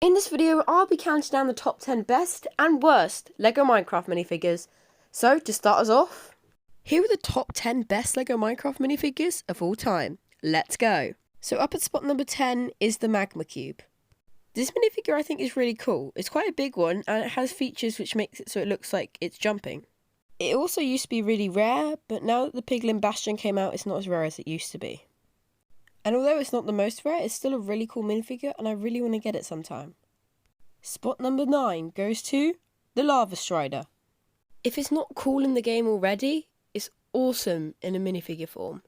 In this video, I'll be counting down the top 10 best and worst LEGO Minecraft minifigures. So, to start us off, here are the top 10 best LEGO Minecraft minifigures of all time. Let's go! So up at spot number 10 is the Magma Cube. This minifigure I think is really cool. It's quite a big one and it has features which makes it so it looks like it's jumping. It also used to be really rare, but now that the Piglin Bastion came out, it's not as rare as it used to be. And although it's not the most rare, it's still a really cool minifigure and I really want to get it sometime. Spot number 9 goes to the Lava Strider. If it's not cool in the game already, it's awesome in a minifigure form.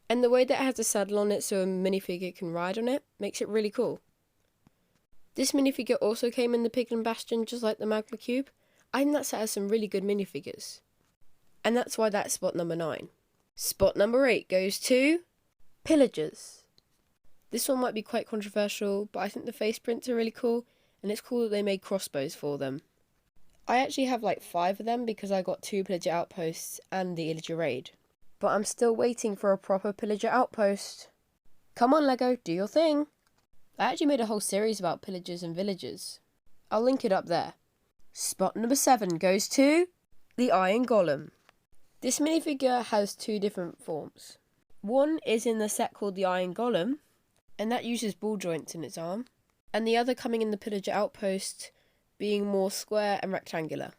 And the way that it has a saddle on it so a minifigure can ride on it makes it really cool. This minifigure also came in the Piglin Bastion just like the Magma Cube. I think that set has some really good minifigures. And that's why that's spot number 9. Spot number 8 goes to Pillagers. This one might be quite controversial, but I think the face prints are really cool, and it's cool that they made crossbows for them. I actually have like 5 of them because I got 2 Pillager Outposts and the Illager Raid. But I'm still waiting for a proper Pillager Outpost. Come on LEGO, do your thing! I actually made a whole series about pillagers and villagers. I'll link it up there. Spot number 7 goes to the Iron Golem. This minifigure has 2 different forms. One is in the set called the Iron Golem, and that uses ball joints in its arm, and the other coming in the Pillager Outpost being more square and rectangular.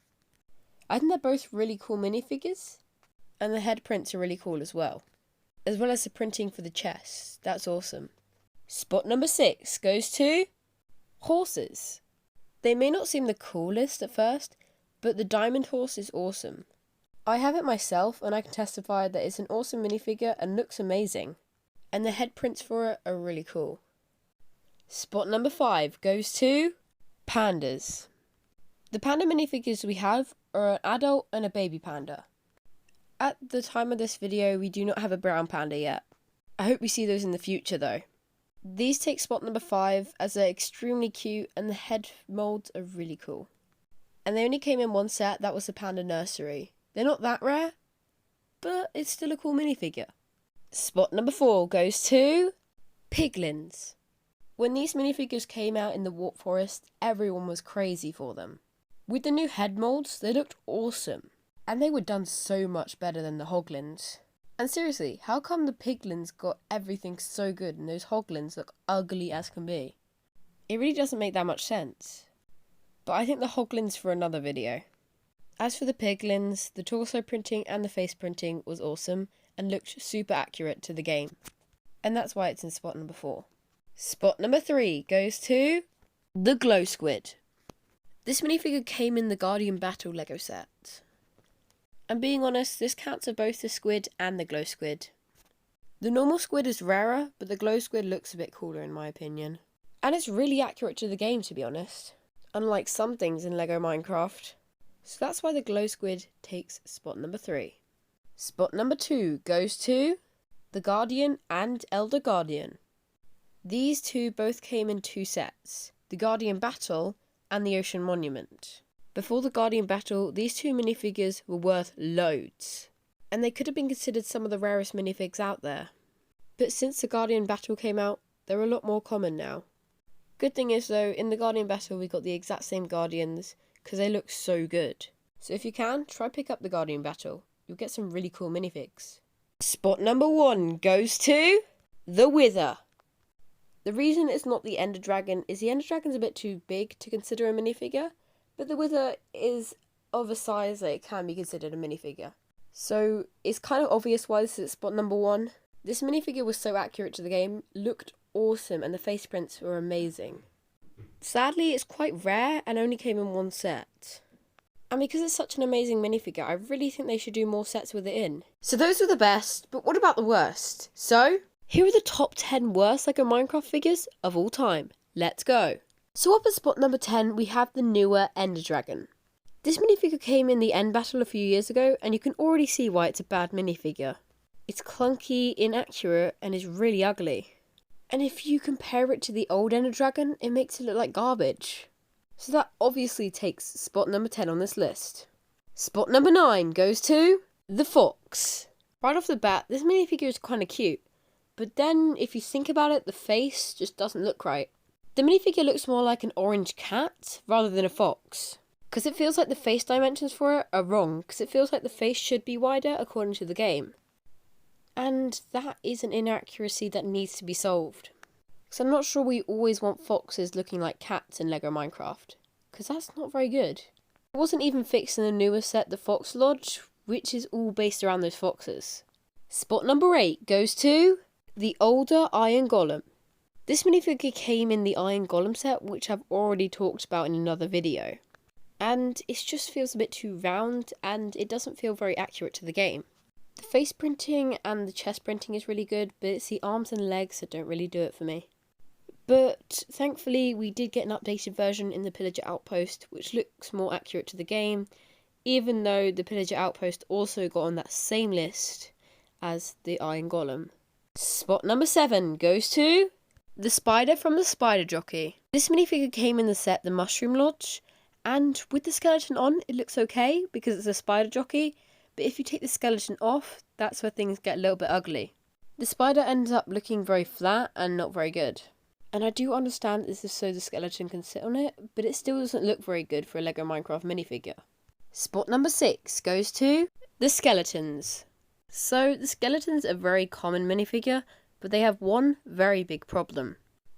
I think they're both really cool minifigures, and the head prints are really cool as well as the printing for the chest. That's awesome. Spot number 6 goes to horses. They may not seem the coolest at first, but the Diamond Horse is awesome. I have it myself and I can testify that it's an awesome minifigure and looks amazing. And the head prints for it are really cool. Spot number 5 goes to pandas. The panda minifigures we have are an adult and a baby panda. At the time of this video, we do not have a brown panda yet. I hope we see those in the future though. These take spot number 5 as they're extremely cute and the head moulds are really cool. And they only came in one set, that was the Panda Nursery. They're not that rare, but it's still a cool minifigure. Spot number 4 goes to Piglins. When these minifigures came out in the Warp Forest, everyone was crazy for them. With the new head moulds, they looked awesome. And they were done so much better than the Hoglins. And seriously, how come the Piglins got everything so good and those Hoglins look ugly as can be? It really doesn't make that much sense. But I think the Hoglins for another video. As for the Piglins, the torso printing and the face printing was awesome and looked super accurate to the game. And that's why it's in spot number 4. Spot number 3 goes to the Glow Squid. This minifigure came in the Guardian Battle LEGO set. And being honest, this counts for both the squid and the glow squid. The normal squid is rarer, but the glow squid looks a bit cooler in my opinion. And it's really accurate to the game to be honest, unlike some things in LEGO Minecraft. So that's why the glow squid takes spot number 3. Spot number 2 goes to the Guardian and Elder Guardian. These two both came in 2 sets, the Guardian Battle and the Ocean Monument. Before the Guardian Battle, these 2 minifigures were worth loads, and they could have been considered some of the rarest minifigs out there. But since the Guardian Battle came out, they're a lot more common now. Good thing is though, in the Guardian Battle we got the exact same Guardians, because they look so good. So if you can, try pick up the Guardian Battle. You'll get some really cool minifigs. Spot number 1 goes to the Wither. The reason it's not the Ender Dragon is the Ender Dragon's a bit too big to consider a minifigure, but the Wither is of a size that it can be considered a minifigure. So it's kind of obvious why this is at spot number 1. This minifigure was so accurate to the game, looked awesome, and the face prints were amazing. Sadly, it's quite rare and only came in 1 set. And because it's such an amazing minifigure, I really think they should do more sets with it in. So those are the best, but what about the worst? So, here are the top 10 worst LEGO Minecraft figures of all time. Let's go! So up at spot number 10, we have the newer Ender Dragon. This minifigure came in the End Battle a few years ago, and you can already see why it's a bad minifigure. It's clunky, inaccurate, and is really ugly. And if you compare it to the old Ender Dragon, it makes it look like garbage. So that obviously takes spot number 10 on this list. Spot number 9 goes to the Fox. Right off the bat, this minifigure is kind of cute, but then if you think about it, the face just doesn't look right. The minifigure looks more like an orange cat rather than a fox. Because it feels like the face dimensions for it are wrong, because it feels like the face should be wider according to the game. And that is an inaccuracy that needs to be solved. Because I'm not sure we always want foxes looking like cats in LEGO Minecraft, because that's not very good. It wasn't even fixed in the newer set, the Fox Lodge, which is all based around those foxes. Spot number 8 goes to the older Iron Golem. This minifigure came in the Iron Golem set, which I've already talked about in another video. And it just feels a bit too round, and it doesn't feel very accurate to the game. The face printing and the chest printing is really good, but it's the arms and legs that don't really do it for me. But thankfully we did get an updated version in the Pillager Outpost, which looks more accurate to the game, even though the Pillager Outpost also got on that same list as the Iron Golem. Spot number 7 goes to the spider from the Spider Jockey. This minifigure came in the set The Mushroom Lodge, and with the skeleton on it looks okay because it's a spider jockey, but if you take the skeleton off, that's where things get a little bit ugly. The spider ends up looking very flat and not very good. And I do understand this is so the skeleton can sit on it, but it still doesn't look very good for a LEGO Minecraft minifigure. Spot number 6 goes to the skeletons. So the skeletons are a very common minifigure, but they have one very big problem.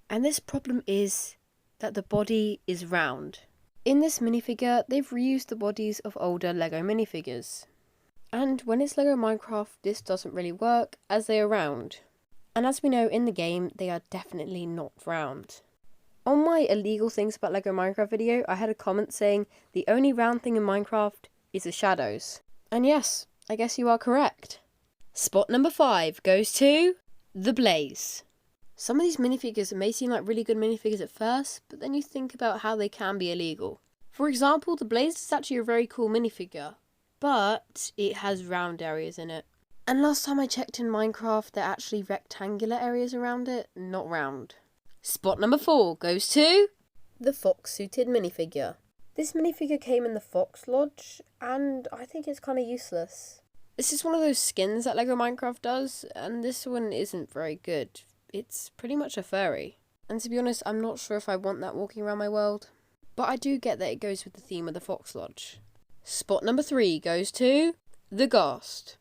And this problem is that the body is round. In this minifigure, they've reused the bodies of older LEGO minifigures. And when it's LEGO Minecraft, this doesn't really work as they are round. And as we know in the game, they are definitely not round. On my illegal things about LEGO Minecraft video, I had a comment saying the only round thing in Minecraft is the shadows. And yes, I guess you are correct. Spot number 5 goes to the Blaze. Some of these minifigures may seem like really good minifigures at first, but then you think about how they can be illegal. For example, the Blaze is actually a very cool minifigure, but it has round areas in it. And last time I checked in Minecraft, there are actually rectangular areas around it, not round. Spot number 4 goes to the fox-suited minifigure. This minifigure came in the Fox Lodge, and I think it's kind of useless. This is one of those skins that LEGO Minecraft does, and this one isn't very good. It's pretty much a furry. And to be honest, I'm not sure if I want that walking around my world. But I do get that it goes with the theme of the Fox Lodge. Spot number 3 goes to the Ghast.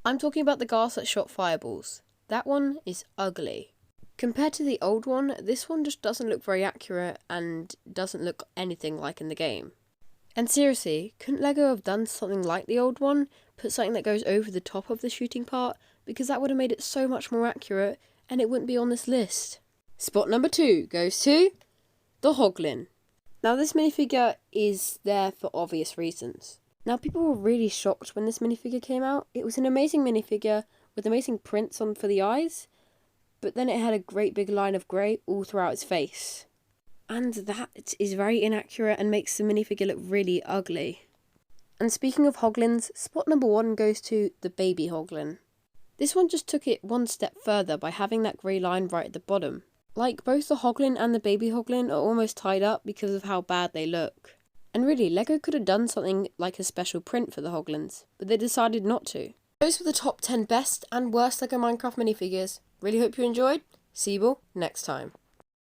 I'm talking about the Ghast that shot fireballs. That one is ugly. Compared to the old one, this one just doesn't look very accurate and doesn't look anything like in the game. And seriously, couldn't LEGO have done something like the old one? Put something that goes over the top of the shooting part? Because that would have made it so much more accurate and it wouldn't be on this list. Spot number 2 goes to the Hoglin. Now this minifigure is there for obvious reasons. Now people were really shocked when this minifigure came out. It was an amazing minifigure with amazing prints on for the eyes, but then it had a great big line of grey all throughout its face. And that is very inaccurate and makes the minifigure look really ugly. And speaking of Hoglins, spot number 1 goes to the baby Hoglin. This one just took it one step further by having that grey line right at the bottom. Like, both the Hoglin and the baby Hoglin are almost tied up because of how bad they look. And really, LEGO could have done something like a special print for the Hoglins, but they decided not to. Those were the top 10 best and worst LEGO Minecraft minifigures. Really hope you enjoyed. See you all next time.